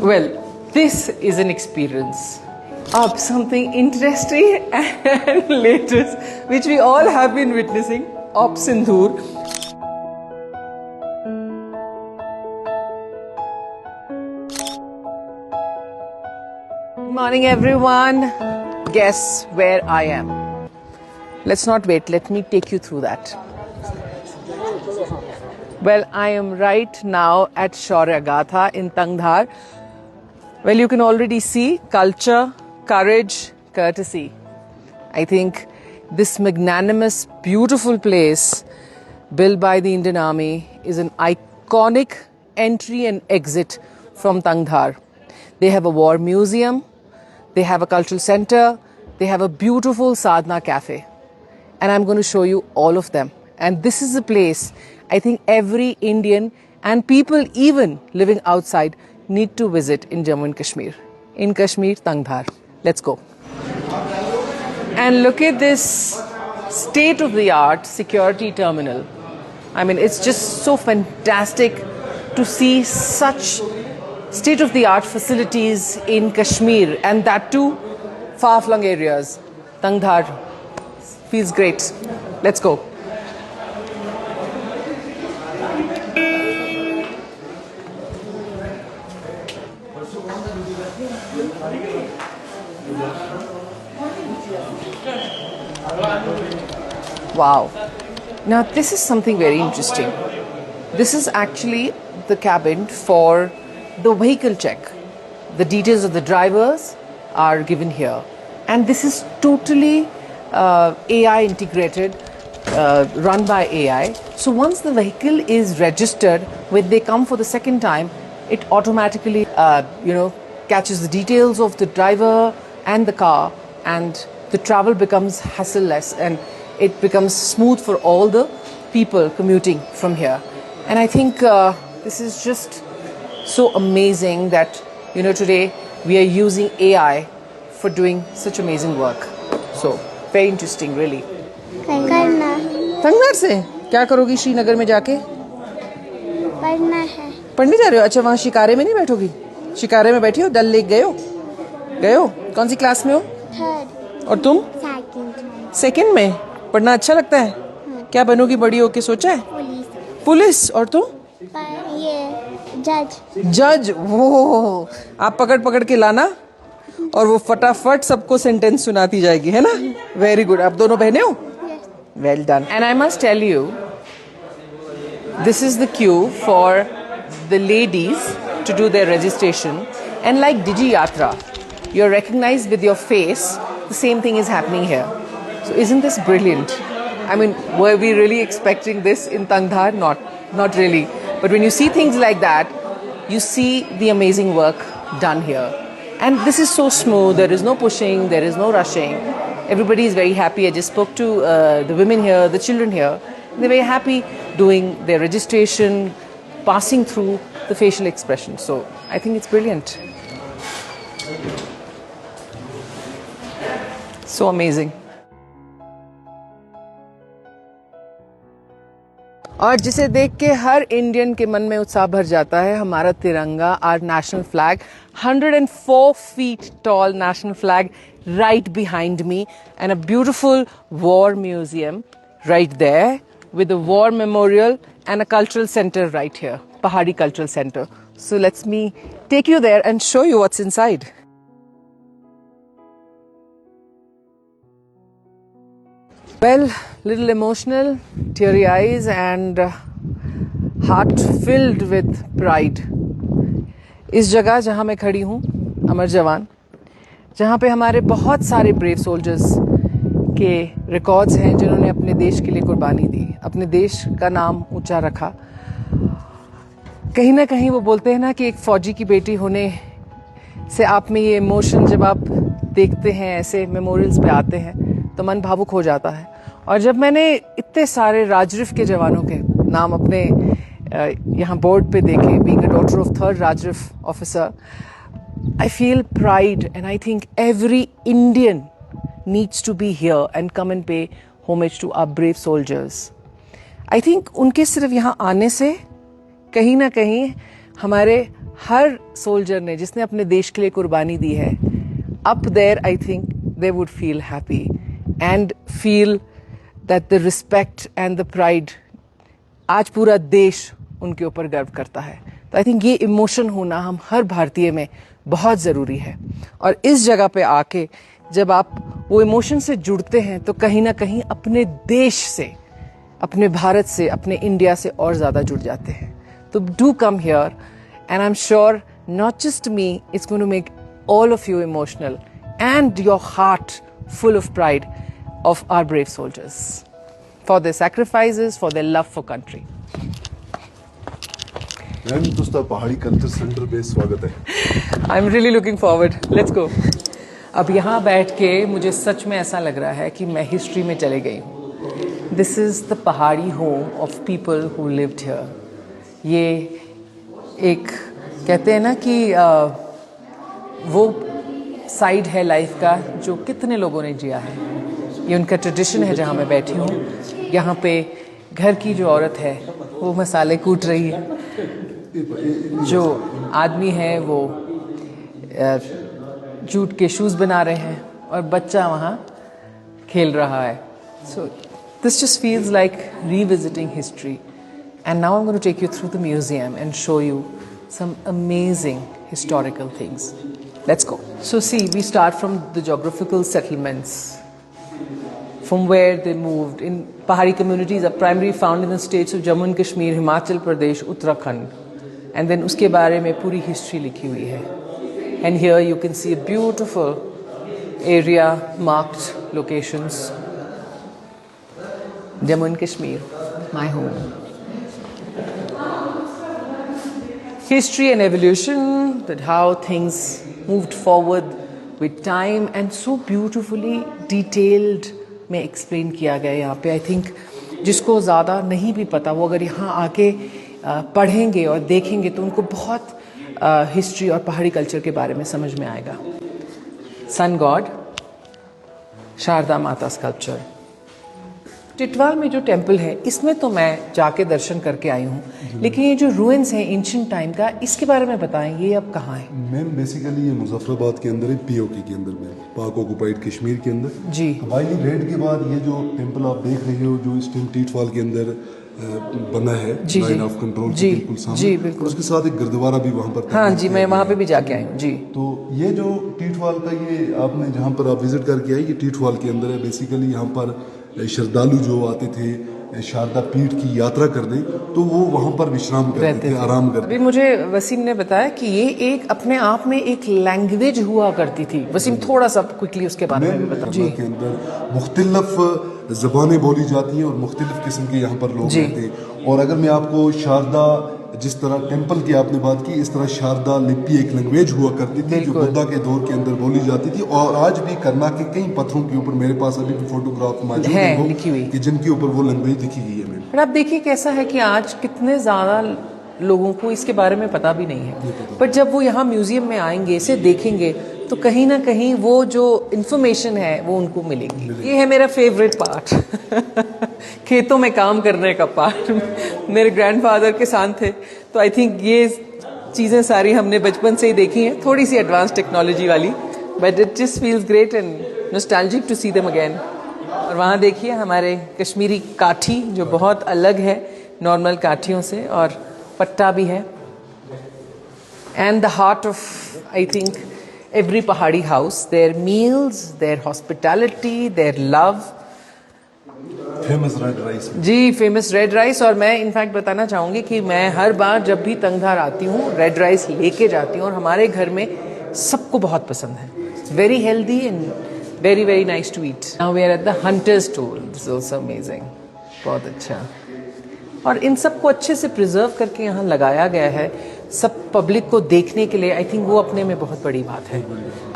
Well, this is an experience of something interesting and latest, which we all have been witnessing, of Sindhur. Good morning, everyone. Guess where I am? Let's not wait. Let me take you through that. Well, I am right now at Shaurya Gatha in Tangdhar. Well, you can already see culture, courage, courtesy. I think this magnanimous, beautiful place built by the Indian Army is an iconic entry and exit from Tangdhar. They have a war museum, they have a cultural center, they have a beautiful sadhana cafe. And I'm going to show you all of them. And this is a place I think every Indian and people even living outside need to visit in Jammu and Kashmir. In Kashmir, Tangdhar. Let's go. And look at this state-of-the-art security terminal. I mean, it's just so fantastic to see such state-of-the-art facilities in Kashmir, and that too far-flung areas. Tangdhar feels great. Let's go. Wow. Now this is something very interesting. This is actually the cabin for the vehicle check. The details of the drivers are given here. And this is totally AI integrated, run by AI. So once the vehicle is registered, when they come for the second time, it automatically, catches the details of the driver and the car, and the travel becomes hassle-less and it becomes smooth for all the people commuting from here. And I think this is just so amazing that, today we are using AI for doing such amazing work. So, very interesting, really. Tangdhar से क्या करोगी श्रीनगर में जाके? पढ़ना है. पढ़ने जा रहे हो? अच्छा, वहाँ शिकारे में नहीं बैठोगी? शिकारे में बैठी हो? डल लेक गए हो? कौन सी क्लास में हो? 3rd. और तुम? 2nd. सेकंड में. पढ़ना अच्छा लगता है? क्या बनोगी बड़ी होके, सोचा है? पुलिस. और तुम? ये जज. जज. वो आप पकड़ के लाना और वो फटाफट सबको सेंटेंस सुनाती जाएगी, है ना? Very good. आप दोनों बहने हो? Well done. And I must tell you, this is the queue for the ladies to do their registration, and like Digi Yatra, you're recognized with your face. The same thing is happening here. So isn't this brilliant? I mean, were we really expecting this in Tangdhar? Not really. But when you see things like that, you see the amazing work done here. And this is so smooth. There is no pushing, there is no rushing. Everybody is very happy. I just spoke to the women here, the children here. They're very happy doing their registration, passing through the facial expression. So I think it's brilliant. So amazing. और जिसे देख के हर Indian के मन में उत्साह भर जाता है, हमारा तिरंगा, our national flag, 104 feet tall national flag right behind me, and a beautiful war museum right there with a war memorial and a cultural center right here, Pahari Cultural Center. So let me take you there and show you what's inside. Well, little emotional, teary eyes and heart filled with pride. इस जगह जहाँ मैं खड़ी हूँ, अमर जवान, जहाँ पे हमारे बहुत सारे ब्रेव सोल्जर्स के रिकॉर्ड्स हैं जिन्होंने अपने देश के लिए कुर्बानी दी, अपने देश का नाम ऊंचा रखा. कहीं ना कहीं वो बोलते हैं ना कि एक फौजी की बेटी होने से आप में ये इमोशन जब आप देखते हैं, ऐसे मेमोरियल्स पे आते हैं, तो मन भावुक हो जाता है. और जब मैंने इतने सारे राजरिफ के जवानों के नाम अपने यहाँ बोर्ड पे देखे, being a daughter of 3rd Raj Rif officer, I feel pride, and I think every Indian needs to be here and come and pay homage to our brave soldiers. I think उनके सिर्फ यहाँ आने से कहीं ना कहीं हमारे हर सोल्जर ने जिसने अपने देश के लिए कुर्बानी दी है, up there I think they would feel happy and feel that the respect and the pride, आज पूरा देश उनके ऊपर गर्व करता है। तो आई थिंक ये इमोशन होना हम हर भारतीय में बहुत ज़रूरी है। और इस जगह पे आके जब आप वो इमोशन से जुड़ते हैं तो कहीं ना कहीं अपने देश से, अपने भारत से, अपने इंडिया से और ज़्यादा जुड़ जाते हैं। तो do come here and I am sure not just me, it's going to make all of you emotional and your heart full of pride of our brave soldiers for their sacrifices, for their love for country. Ma'am दोस्तों पहाड़ी culture centre पे स्वागत है। I'm really looking forward. Let's go. अब यहाँ बैठ के मुझे सच में ऐसा लग रहा है कि मैं हिस्ट्री में चले गई हूँ। This is the पहाड़ी home of people who lived here. ये एक कहते हैं ना कि वो साइड है लाइफ का जो कितने लोगों ने जिया है। ये उनका ट्रेडिशन है जहाँ मैं बैठी हूँ। यहाँ पे घर की जो औरत है वो मसाले कूट रही है, जो आदमी है वो जूट के शूज़ बना रहे हैं और बच्चा वहाँ खेल रहा है। So this just feels like revisiting history. And now I am going to take you through the museum and show you some amazing historical things. Let's go. So see, we start from the geographical settlements, from where they moved. In Pahari communities are primarily found in the states of Jammu and Kashmir, Himachal Pradesh, Uttarakhand. And then uske bare mein puri history likhi hui hai. And here you can see a beautiful area marked locations. Jammu and Kashmir, my home. History and evolution, that how things moved forward with time and so beautifully detailed में explain किया गया यहाँ पे। I think जिसको ज़्यादा नहीं भी पता वो अगर यहाँ आके पढ़ेंगे और देखेंगे तो उनको बहुत हिस्ट्री और पहाड़ी कल्चर के बारे में समझ में आएगा। सन गॉड शारदा माता स्कल्पचर टिटवाल में जो टेम्पल है इसमें तो मैं जाके दर्शन करके आई हूँ, लेकिन ये जो रूइंस हैं एंशिएंट टाइम का, इसके बारे में बताएं, ये अब कहाँ है? मैम बेसिकली ये मुजफ्फराबाद के अंदर है, पीओके के अंदर में, पाक ऑक्युपाइड कश्मीर के अंदर जी। कबायली रेड के बाद ये जो टेम्पल आप देख रहे हो जो इस टाइम टिटवाल के अंदर बना है, लाइन ऑफ कंट्रोल के बिल्कुल सामने, जी बिल्कुल, उसके साथ एक गुरुद्वारा भी वहाँ पर। हाँ जी, मैं वहाँ पे भी जाके आई हूँ जी। तो ये जो टिटवाल का ये आपने जहाँ पर आप विजिट करके आए, ये टिटवाल के अंदर है। बेसिकली यहाँ पर श्रद्धालु जो आते थे शारदा पीठ की यात्रा करने, तो वो वहाँ पर विश्राम करते थे, आराम करते। अभी मुझे वसीम ने बताया कि ये एक अपने आप में एक लैंग्वेज हुआ करती थी। वसीम थोड़ा सा क्विकली उसके बारे में बताओ जी। के अंदर मुख्तलिफ ज़बानें बोली जाती हैं और मुख्तलिफ किस्म के यहाँ पर लोग रहते हैं। और अगर मैं आपको शारदा, जिस तरह टेम्पल की आपने बात की, इस तरह शारदा लिपि एक लैंग्वेज हुआ करती थी जो बुद्धा के दौर के अंदर बोली जाती थी। और आज भी करना के कई पत्थरों के ऊपर मेरे पास अभी भी फोटोग्राफ मौजूद है लिखी हुई कि जिनके ऊपर वो लैंग्वेज लिखी गई है। पर आप देखिए कैसा है कि आज कितने ज़्यादा लोगों को इसके बारे में पता भी नहीं है, पर जब वो यहाँ म्यूजियम में आएंगे, इसे देखेंगे, तो कहीं ना कहीं वो जो इन्फॉर्मेशन है वो उनको मिलेगी। ये है मेरा फेवरेट पार्ट खेतों में काम करने का पार्ट। मेरे ग्रैंडफादर किसान थे, तो आई थिंक ये चीज़ें सारी हमने बचपन से ही देखी हैं, थोड़ी सी एडवांस टेक्नोलॉजी वाली, but it just feels great and nostalgic to see them again. और वहाँ देखिए हमारे कश्मीरी काठी जो बहुत अलग है नॉर्मल काठियों से, और पट्टा भी है। And the heart of I think every Pahadi house, their meals, their hospitality, their love. Famous red rice जी, फेमस रेड राइस। और मैं इनफैक्ट बताना चाहूँगी कि मैं हर बार जब भी तंगधार आती हूँ रेड राइस लेके जाती हूँ, और हमारे घर में सबको बहुत पसंद है। Very healthy and very very nice to eat. Now we are at the hunters tool, this is also amazing, बहुत अच्छा। और इन सबको अच्छे से प्रिजर्व करके यहाँ लगाया गया है सब पब्लिक को देखने के लिए। आई थिंक वो अपने में बहुत बड़ी बात है।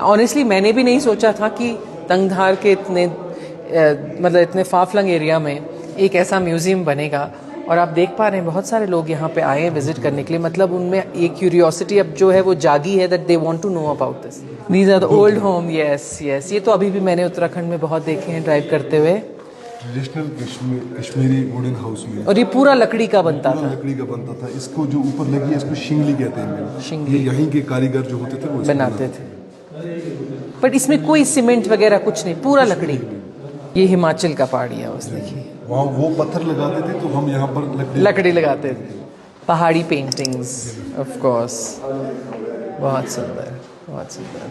ऑनेस्टली मैंने भी नहीं सोचा था कि तंगधार के इतने मतलब इतने फाफलंग एरिया में एक ऐसा म्यूजियम बनेगा। और आप देख पा रहे हैं बहुत सारे लोग यहाँ पे आए हैं विजिट करने के लिए, मतलब उनमें एक क्यूरियोसिटी अब जो है वो जागी है, that they want to know about this. These are the old home. Yes yes, ये तो अभी भी मैंने उत्तराखंड में बहुत देखे हैं ड्राइव करते हुए। ट्रेडिशनल कश्मीरी वुडन हाउस में और ये पूरा लकड़ी का बनता पूरा था, लकड़ी का बनता था। इसको जो ऊपर लगी है इसको शिंगली कहते हैं। शिंगली। ये यहीं के कारीगर जो होते थे वो इसको बनाते थे। बट इसमें कोई सीमेंट वगैरह कुछ नहीं, पूरा लकड़ी। ये हिमाचल का पहाड़ी हाउस देखिए, वहाँ वो पत्थर लगाते थे तो हम यहाँ पर लकड़ी लगाते थे। पहाड़ी पेंटिंग्स ऑफ कोर्स, बहुत सुंदर, बहुत सुंदर।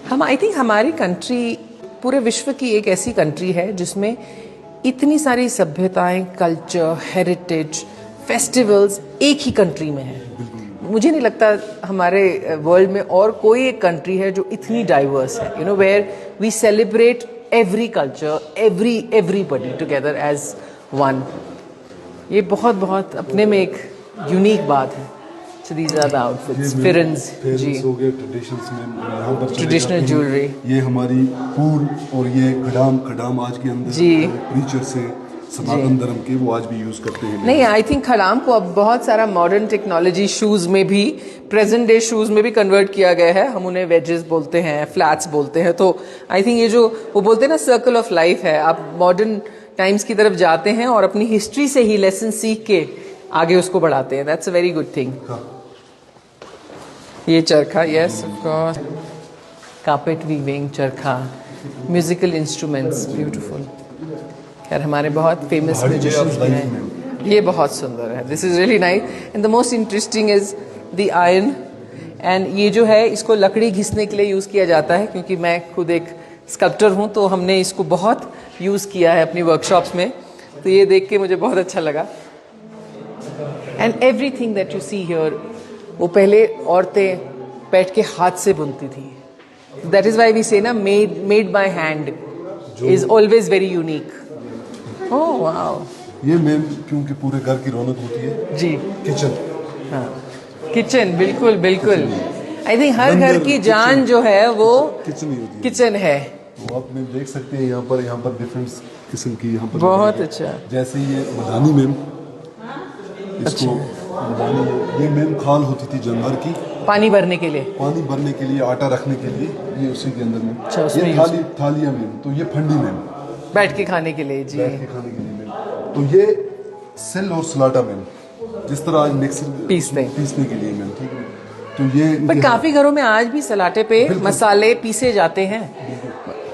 हम आई थिंक हमारी कंट्री पूरे विश्व की एक ऐसी कंट्री है जिसमें इतनी सारी सभ्यताएं, कल्चर, हेरिटेज, फेस्टिवल्स एक ही कंट्री में है। मुझे नहीं लगता हमारे वर्ल्ड में और कोई एक कंट्री है जो इतनी डाइवर्स है, you know, where we celebrate every culture, everybody together as one. ये बहुत बहुत अपने में एक यूनिक बात है। So these are the outfits, फिरन्स जी, हो गए ट्रेडिशंस में यहाँ पर ट्रेडिशनल ज्वेलरी। ये हमारी फूल और ये खडाम आज के अंदर जी। प्रीचर से सनातन धर्म के वो आज भी यूज करते हैं। नहीं, आई थिंक खड़ाम को अब बहुत सारा मॉडर्न टेक्नोलॉजी शूज में भी, प्रेजेंट डे शूज में भी कन्वर्ट किया गया है। हम उन्हें वेजेस बोलते हैं, फ्लैट्स बोलते हैं। तो आई थिंक ये जो वो बोलते हैं ना सर्कल ऑफ लाइफ है, आप मॉडर्न टाइम्स की तरफ जाते हैं और अपनी हिस्ट्री से ही लेसन सीख के आगे उसको बढ़ाते हैं। That's a very good thing. ये चरखा, yes of course, carpet weaving, चरखा, म्यूजिकल इंस्ट्रूमेंट्स, ब्यूटीफुल। यार हमारे बहुत फेमस म्यूजिशियंस भी हैं। ये बहुत सुंदर है, this is really nice. And the most interesting is the iron. And ये जो है इसको लकड़ी घिसने के लिए यूज़ किया जाता है, क्योंकि मैं खुद एक स्कल्प्टर हूँ तो हमने इसको बहुत यूज़ किया है अपनी वर्कशॉप्स में। तो ये देख के मुझे बहुत अच्छा लगा। And everything that you see here, वो पहले औरतें बैठ के हाथ से बुनती थी। दैट इज वाई वी से ना made by hand is always very unique. Oh wow. ये मैम क्योंकि पूरे घर की रौनक होती है जी, किचन। हाँ, किचन, बिल्कुल बिल्कुल। आई थिंक हर घर की जान जो है वो किचन ही होती है। किचन है। वो आप मैम देख सकते हैं यहाँ पर डिफरेंट किस्म की यहाँ पर बहुत अच्छा। जैसे ये मदानी मैम, इसको मदानी, ये मैम खाल होती थी जानवर की, पानी भरने के लिए। पानी भरने के लिए, आटा रखने के लिए, ये उसी के अंदर में। अच्छा, उसमें ये use थालियाँ मैम, तो ये फंडी मैम, बैठ के खाने के लिए जी। बैठ के खाने के लिए मैम। तो ये सिल और सलाटा मैम, जिस तरह आज मिक्सर पीसने के लिए मैम, ठीक है। तो ये बट काफी घरों में आज भी सलाटे पे मसाले पीसे जाते हैं,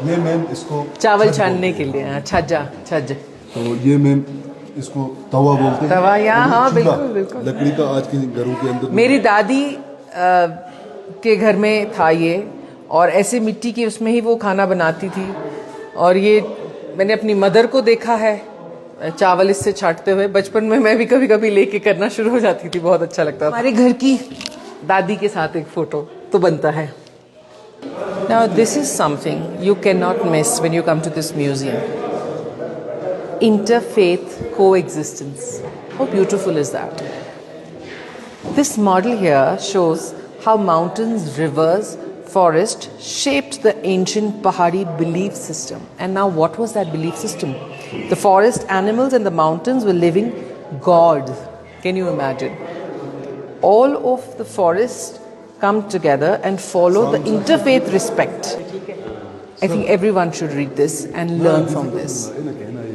ये मैम इसको चावल छज छानने बोलते के लिए। छज। तो ये मैम इसको तवा बोलते हैं। तवा, या और ये हाँ, चूल्हा, बिल्कुल बिल्कुल। लकड़ी का आज के घरों के अंदर। मेरी दादी के घर में था ये, और ऐसे मिट्टी के उसमें ही वो खाना बनाती थी। और ये मैंने अपनी मदर को देखा है चावल इससे छाटते हुए। बचपन में मैं भी कभी कभी लेके करना शुरू हो जाती थी, बहुत अच्छा लगता था। हमारे घर की दादी के साथ एक फोटो तो बनता है। Now this is something you cannot miss when you come to this museum. Interfaith coexistence. How beautiful is that? This model here shows how mountains, rivers, forest shaped the ancient Pahari belief system. And now what was that belief system? The forest, animals and the mountains were living gods. Can you imagine? All of the forest come together and follow the interfaith respect. I think everyone should read this and learn from this.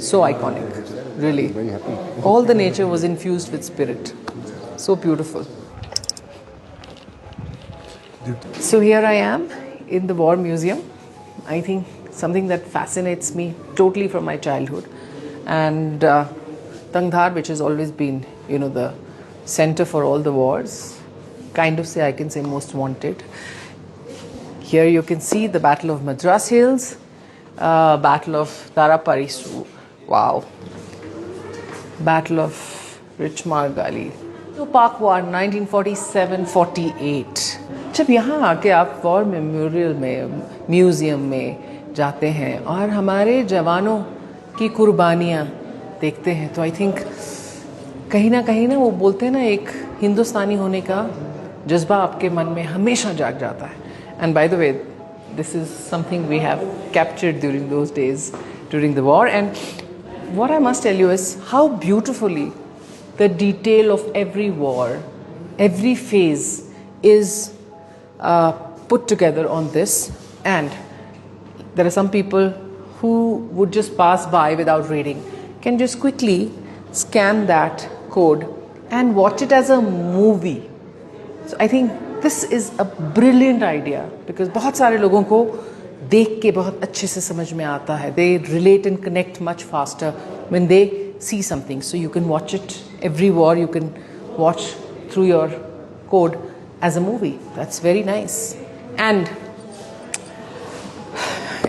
So iconic, really. All the nature was infused with spirit. So beautiful. So here I am in the War Museum. I think something that fascinates me totally from my childhood. And Tangdhar, which has always been, you know, the center for all the wars, kind of say, I can say most wanted. Here you can see the Battle of Madras Hills, Battle of Taraparisu, wow, Battle of Richmargali, Pak War 1947-48. जब यहाँ आके आप war memorial में, museum में जाते हैं और हमारे जवानों की कुर्बानियाँ देखते हैं, तो आई थिंक कहीं ना वो बोलते हैं ना, एक हिंदुस्तानी होने का जज्बा आपके मन में हमेशा जाग जाता है. And by the way, this is something we have captured during those days during the war. And what I must tell you is how beautifully the detail of every war, every phase is put together on this. And there are some people who would just pass by without reading can just quickly scan that code and watch it as a movie. So I think this is a brilliant idea because बहुत सारे लोगों को देख के बहुत अच्छे से समझ में आता है. They relate and connect much faster when they see something. So you can watch it every war. You can watch through your code as a movie. That's very nice. And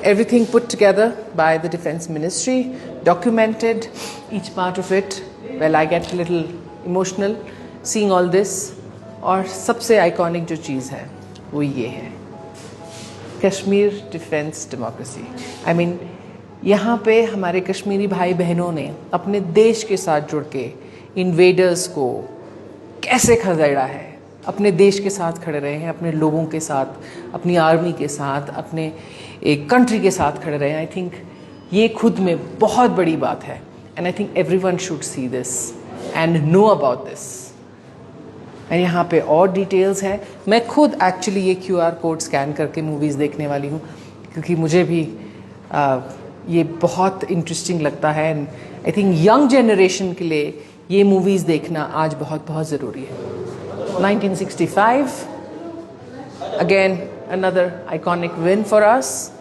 everything put together by the Defense Ministry, documented each part of it. Well, I get a little emotional seeing all this. और सबसे iconic जो चीज़ है वो ये है, Kashmir defence democracy. I mean यहाँ पे हमारे कश्मीरी भाई बहनों ने अपने देश के साथ जुड़ के इन्वेडर्स को कैसे खदेड़ा है, अपने देश के साथ खड़े रहे हैं, अपने लोगों के साथ, अपनी आर्मी के साथ, अपने एक कंट्री के साथ खड़े रहे हैं. आई थिंक ये खुद में बहुत बड़ी बात है. And I think everyone should see this and no about this. And यहाँ पे और डिटेल्स हैं. मैं खुद एक्चुअली ये QR कोड स्कैन करके मूवीज़ देखने वाली हूँ क्योंकि मुझे भी ये बहुत इंटरेस्टिंग लगता है. And I think young generation के लिए ये मूवीज़ देखना आज बहुत बहुत ज़रूरी है. 1965, again another iconic win for us,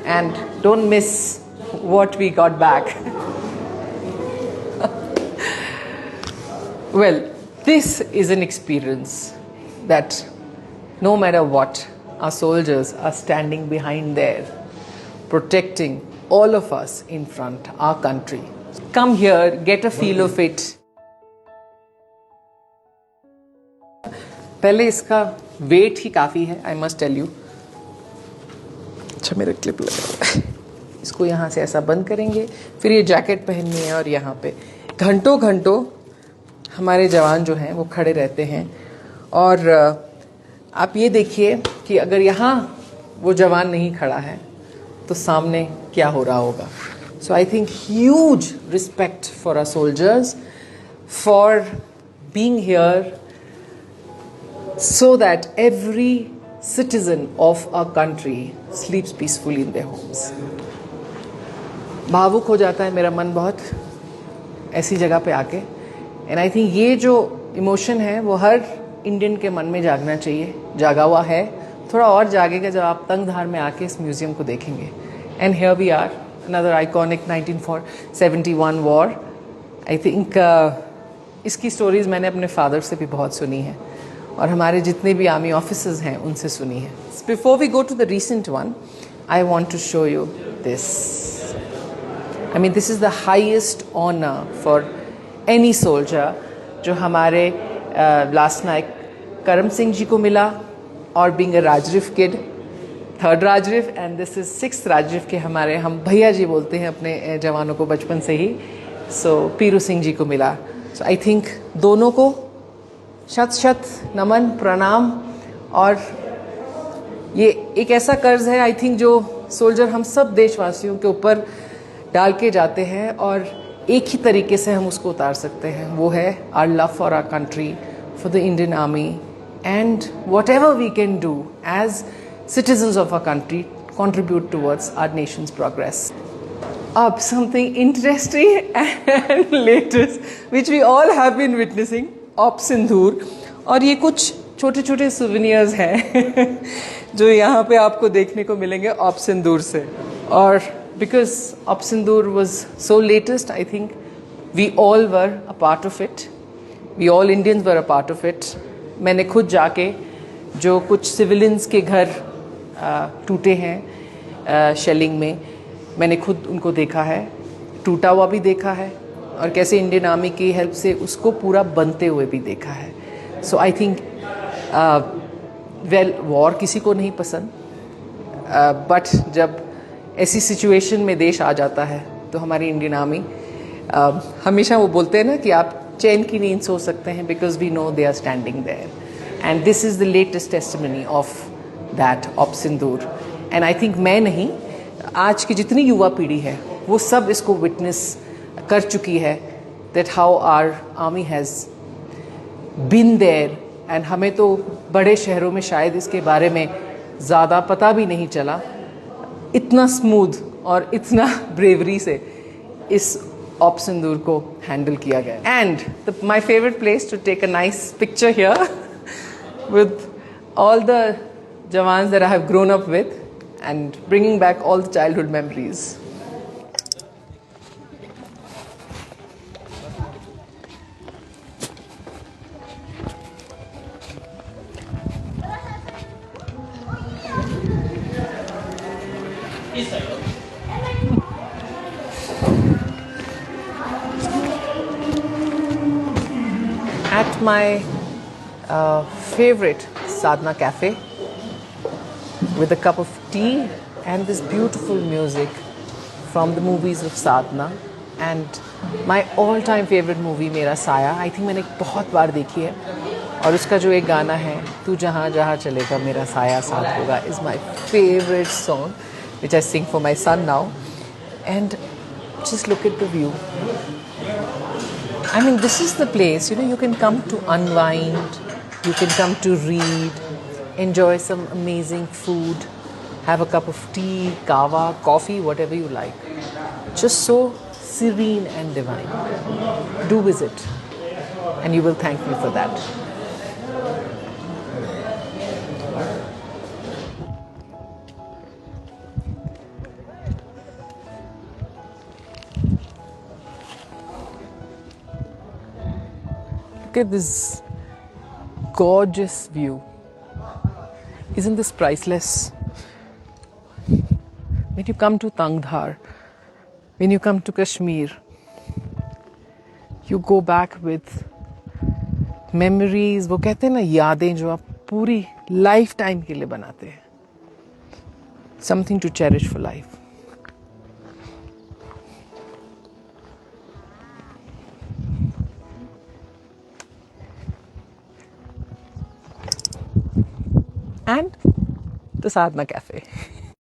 and don't miss what we got back. Well, this is an experience that no matter what, our soldiers are standing behind there, protecting all of us in front, our country. Come here, get a feel of it. पहले इसका wait ही काफ़ी है, आई must tell you. अच्छा मेरा clip लगा हुआ है. इसको यहाँ से ऐसा बंद करेंगे, फिर ये जैकेट पहननी है और यहाँ पे घंटों घंटों हमारे जवान जो हैं वो खड़े रहते हैं. और आप ये देखिए कि अगर यहाँ वो जवान नहीं खड़ा है तो सामने क्या हो रहा होगा. So I think huge respect for our soldiers for being here so that every citizen of our country sleeps peacefully in their homes. भावुक हो जाता है मेरा मन बहुत ऐसी जगह पे आके. एंड आई थिंक ये जो इमोशन है वो हर इंडियन के मन में जागना चाहिए. जागा हुआ है, थोड़ा और जागेगा जब आप तंगधार में आके इस म्यूजियम को देखेंगे. And here we are, another iconic 1971 war. I think इसकी स्टोरीज मैंने अपने फादर से भी बहुत सुनी है और हमारे जितने भी आर्मी ऑफिसर्स हैं उनसे सुनी है. Before we go to the recent one, I want to show you this. I mean this is the highest honour for any soldier जो हमारे लास्ट नाइक करम सिंह जी को मिला. और being a Raj Rif kid, 3rd Raj Rif, and this is 6th Raj Rif के हमारे, हम भैया जी बोलते हैं अपने जवानों को बचपन से ही. सो पीरू सिंह जी को मिला. सो आई थिंक दोनों को शत शत नमन, प्रणाम. और ये एक ऐसा कर्ज है आई थिंक जो सोल्जर हम सब देशवासियों के ऊपर डाल के जाते हैं और एक ही तरीके से हम उसको उतार सकते हैं. वो है our love for our country, for the Indian army, and whatever we can do as citizens of our country contribute towards our nation's progress. Up something interesting and latest which we all have been witnessing, Op Sindoor. और ये कुछ छोटे छोटे souvenirs हैं जो यहाँ पे आपको देखने को मिलेंगे Op Sindoor से. और because Op Sindoor was so latest, I think we all were a part of it. We all Indians were a part of it. मैंने खुद जाके जो कुछ सिविलियंस के घर टूटे हैं शेलिंग में, मैंने खुद उनको देखा है, टूटा हुआ भी देखा है और कैसे इंडियन आर्मी की हेल्प से उसको पूरा बनते हुए भी देखा है. सो आई थिंक वेल, वॉर किसी को नहीं पसंद, बट जब ऐसी सिचुएशन में देश आ जाता है तो हमारी इंडियन आर्मी हमेशा वो बोलते हैं ना कि आप चैन की नींद सो सकते हैं, because we know they are standing there. And this is the latest testimony of that op Sindoor. And I think मैं नहीं, आज की जितनी युवा पीढ़ी है वो सब इसको विटनेस कर चुकी है, that how our army has been there. And हमें तो बड़े शहरों में शायद इसके बारे में ज़्यादा पता भी नहीं चला. इतना स्मूथ और इतना ब्रेवरी से इस ऑप सिंदूर को हैंडल किया गया. And my favourite place to take a nice picture here with all the jawans that I have grown up with and bringing back all the childhood memories. At my favorite Sadhana Cafe with a cup of tea and this beautiful music from the movies of Sadhana and my all-time favorite movie मेरा साया. I think मैंने बहुत बार देखी है और उसका जो एक गाना है तू जहाँ जहाँ चलेगा मेरा साया साथ होगा is my favorite song which I sing for my son now. And just look at the view. I mean, this is the place, you can come to unwind, you can come to read, enjoy some amazing food, have a cup of tea, kava, coffee, whatever you like. Just so serene and divine. Do visit, and you will thank me for that. Look at this gorgeous view. Isn't this priceless? When you come to Tangdhar, when you come to Kashmir, you go back with memories. वो कहते हैं ना यादें जो आप पूरी life time के लिए बनाते हैं. Something to cherish for life. And the Sadhana Cafe.